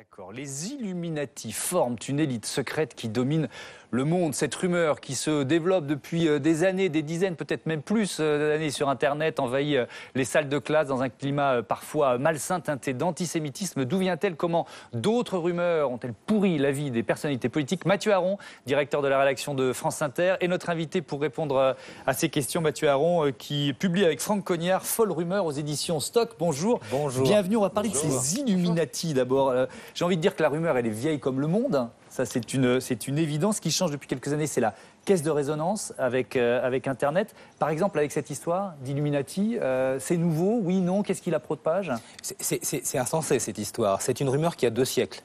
D'accord. Les Illuminati forment une élite secrète qui domine le monde. Cette rumeur qui se développe depuis des années, des dizaines, peut-être même plus d'années sur Internet, envahit les salles de classe dans un climat parfois malsain, teinté d'antisémitisme. D'où vient-elle? Comment d'autres rumeurs ont-elles pourri la vie des personnalités politiques? Mathieu Aron, directeur de la rédaction de France Inter, est notre invité pour répondre à ces questions. Mathieu Aron, qui publie avec Franck Cognard Folle rumeur aux éditions Stock. Bonjour. Bonjour. Bienvenue. On va parler de ces Illuminati d'abord. J'ai envie de dire que la rumeur, elle est vieille comme le monde. Ça, c'est une évidence. Ce qui change depuis quelques années, c'est la caisse de résonance avec Internet. Par exemple, avec cette histoire d'Illuminati, c'est nouveau? Oui, non? Qu'est-ce qui la propage? C'est insensé, cette histoire. C'est une rumeur qui a 2 siècles.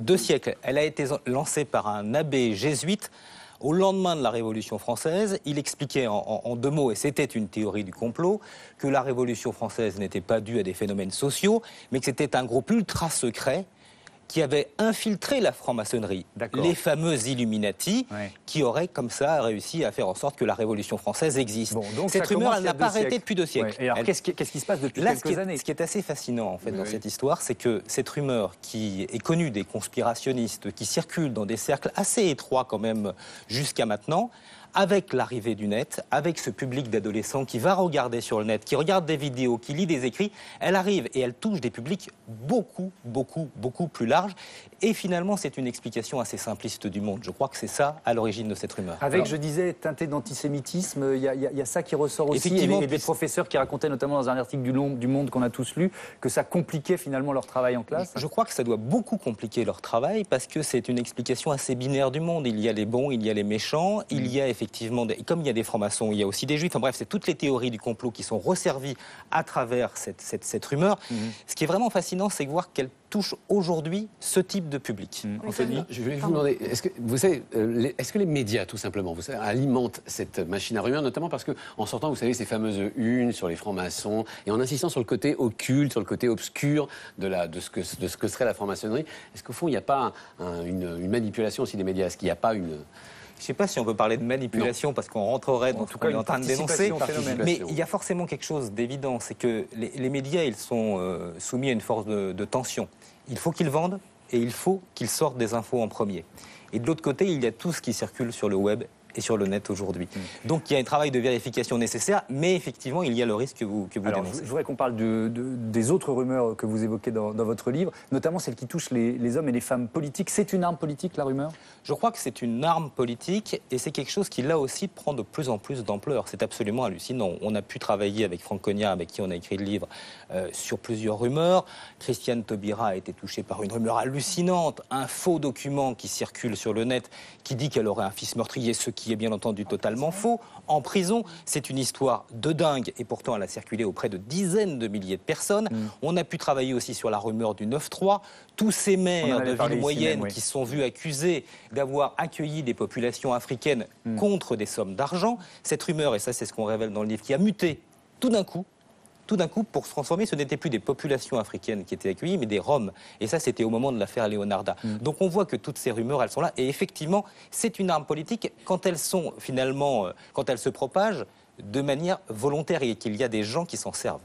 Deux siècles. Elle a été lancée par un abbé jésuite au lendemain de la Révolution française. Il expliquait en 2 mots, et c'était une théorie du complot, que la Révolution française n'était pas due à des phénomènes sociaux, mais que c'était un groupe ultra secret qui avait infiltré la franc-maçonnerie, les fameux Illuminati, qui auraient comme ça réussi à faire en sorte que la Révolution française existe. Bon, donc cette rumeur, elle n'a pas arrêté depuis 2 siècles. Et alors, qu'est-ce qui se passe depuis quelques années? Ce qui est assez fascinant en fait dans cette histoire, c'est que cette rumeur qui est connue des conspirationnistes, qui circule dans des cercles assez étroits quand même jusqu'à maintenant, avec l'arrivée du net, avec ce public d'adolescents qui va regarder sur le net, qui regarde des vidéos, qui lit des écrits, elle arrive et elle touche des publics beaucoup plus larges. Et finalement, c'est une explication assez simpliste du monde. Je crois que c'est ça à l'origine de cette rumeur. Avec, je disais, teinté d'antisémitisme, il y a ça qui ressort aussi. Et des professeurs qui racontaient, notamment dans un article du Monde qu'on a tous lu, que ça compliquait finalement leur travail en classe. Je crois que ça doit beaucoup compliquer leur travail parce que c'est une explication assez binaire du monde. Il y a les bons, il y a les méchants, il y a effectivement, comme il y a des francs-maçons, il y a aussi des juifs. Enfin bref, c'est toutes les théories du complot qui sont resservies à travers cette rumeur. Ce qui est vraiment fascinant, c'est de voir qu'elle touche aujourd'hui ce type de public. Anthony, je voulais vous demander, est-ce que les médias, tout simplement, vous savez, alimentent cette machine à rumeurs, notamment parce qu'en sortant, vous savez, ces fameuses unes sur les francs-maçons, et en insistant sur le côté occulte, sur le côté obscur de ce que serait la franc-maçonnerie, est-ce qu'au fond, il n'y a pas une manipulation aussi des médias? Est-ce qu'il n'y a pas une... Je ne sais pas si on peut parler de manipulation parce qu'on rentrerait dans tout ce qu'on est en train de dénoncer, mais il y a forcément quelque chose d'évident, c'est que les médias, ils sont soumis à une force de tension. Il faut qu'ils vendent et il faut qu'ils sortent des infos en premier. Et de l'autre côté, il y a tout ce qui circule sur le web et sur le net aujourd'hui. Donc il y a un travail de vérification nécessaire, mais effectivement, il y a le risque que vous dénoncez. Je voudrais qu'on parle des autres rumeurs que vous évoquez dans votre livre, notamment celles qui touchent les hommes et les femmes politiques. C'est une arme politique, la rumeur? Je crois que c'est une arme politique et c'est quelque chose qui, là aussi, prend de plus en plus d'ampleur. C'est absolument hallucinant. On a pu travailler avec Franck Cognard, avec qui on a écrit le livre, sur plusieurs rumeurs. Christiane Taubira a été touchée par une rumeur hallucinante, un faux document qui circule sur le net qui dit qu'elle aurait un fils meurtrier, ce qui est bien entendu totalement faux. En prison, c'est une histoire de dingue et pourtant elle a circulé auprès de dizaines de milliers de personnes. On a pu travailler aussi sur la rumeur du 9-3. Tous ces maires de villes moyennes qui sont vus accusés d'avoir accueilli des populations africaines contre des sommes d'argent. Cette rumeur, et ça c'est ce qu'on révèle dans le livre, qui a muté tout d'un coup, pour se transformer, ce n'étaient plus des populations africaines qui étaient accueillies, mais des Roms. Et ça, c'était au moment de l'affaire Leonarda. Donc on voit que toutes ces rumeurs, elles sont là. Et effectivement, c'est une arme politique quand elles sont finalement, quand elles se propagent de manière volontaire et qu'il y a des gens qui s'en servent.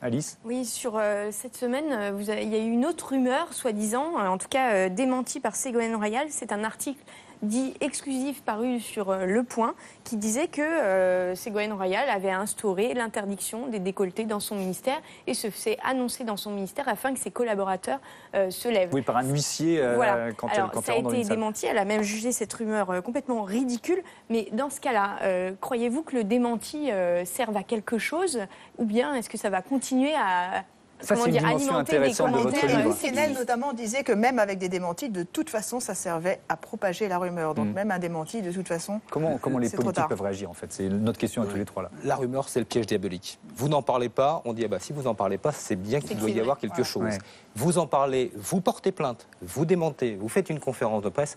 Alice? Oui, sur cette semaine, il y a eu une autre rumeur, soi-disant, en tout cas démentie par Ségolène Royal. C'est un article dit exclusif paru sur Le Point, qui disait que Ségolène Royal avait instauré l'interdiction des décolletés dans son ministère et se faisait annoncer dans son ministère afin que ses collaborateurs se lèvent. Oui, par un huissier voilà. quand Alors, elle ça a été démenti, elle a même jugé cette rumeur complètement ridicule, mais dans ce cas-là, croyez-vous que le démenti serve à quelque chose ou bien est-ce que ça va continuer à... Ça, c'est une dimension intéressante de votre livre. CNN notamment disait que même avec des démentis, de toute façon, ça servait à propager la rumeur. Donc même un démenti, de toute façon, Comment les politiques peuvent réagir en fait? C'est notre question à tous les trois là. La rumeur, c'est le piège diabolique. Vous n'en parlez pas, on dit ah bah si vous n'en parlez pas, c'est bien qu'il doit y avoir quelque chose. Ouais. Vous en parlez, vous portez plainte, vous démentez, vous faites une conférence de presse.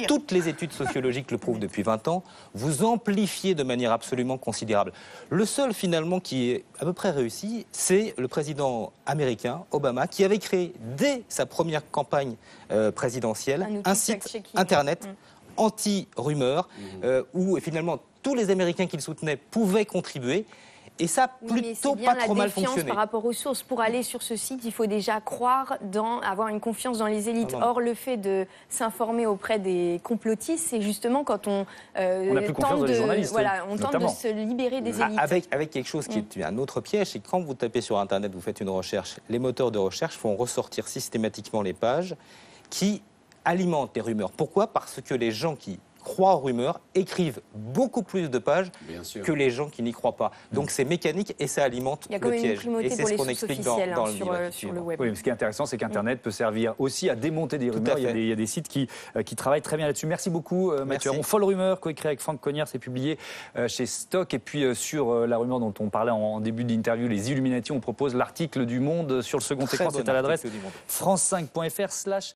Toutes les études sociologiques le prouvent depuis 20 ans. Vous amplifiez de manière absolument considérable. Le seul finalement qui est à peu près réussi, c'est le président américain, Obama, qui avait créé dès sa première campagne présidentielle un site internet anti-rumeur où finalement tous les Américains qui le soutenaient pouvaient contribuer. Et ça a Oui, mais plutôt c'est bien pas trop la mal défiance fonctionné. par rapport aux sources. Pour aller sur ce site, il faut déjà croire avoir une confiance dans les élites. Ah non. Or, le fait de s'informer auprès des complotistes, c'est justement quand on n'a plus confiance tente dans les journalistes, voilà, on tente de notamment. se libérer des élites. Avec quelque chose qui est un autre piège, c'est que quand vous tapez sur Internet, vous faites une recherche, les moteurs de recherche font ressortir systématiquement les pages qui alimentent les rumeurs. Pourquoi ? Parce que les gens qui croient aux rumeurs écrivent beaucoup plus de pages Bien sûr. que les gens qui n'y croient pas. Donc c'est mécanique et ça alimente Il y a le quand même une piège. primauté Et c'est pour ce les qu'on sources explique officielles dans le sur, livre. sur le web. Oui, mais ce qui est intéressant, c'est qu'Internet peut servir aussi à démonter des Tout rumeurs. à fait. Il y a des sites qui travaillent très bien là-dessus. Merci beaucoup, Mathieu. Merci. On Folle Rumeur, coécrit avec Franck Cognard, c'est publié chez Stock. Et puis sur la rumeur dont on parlait en début d'interview, les Illuminati, on propose l'article du Monde sur le second Très écran. bon C'est à l'adresse article du Monde. france5.fr/.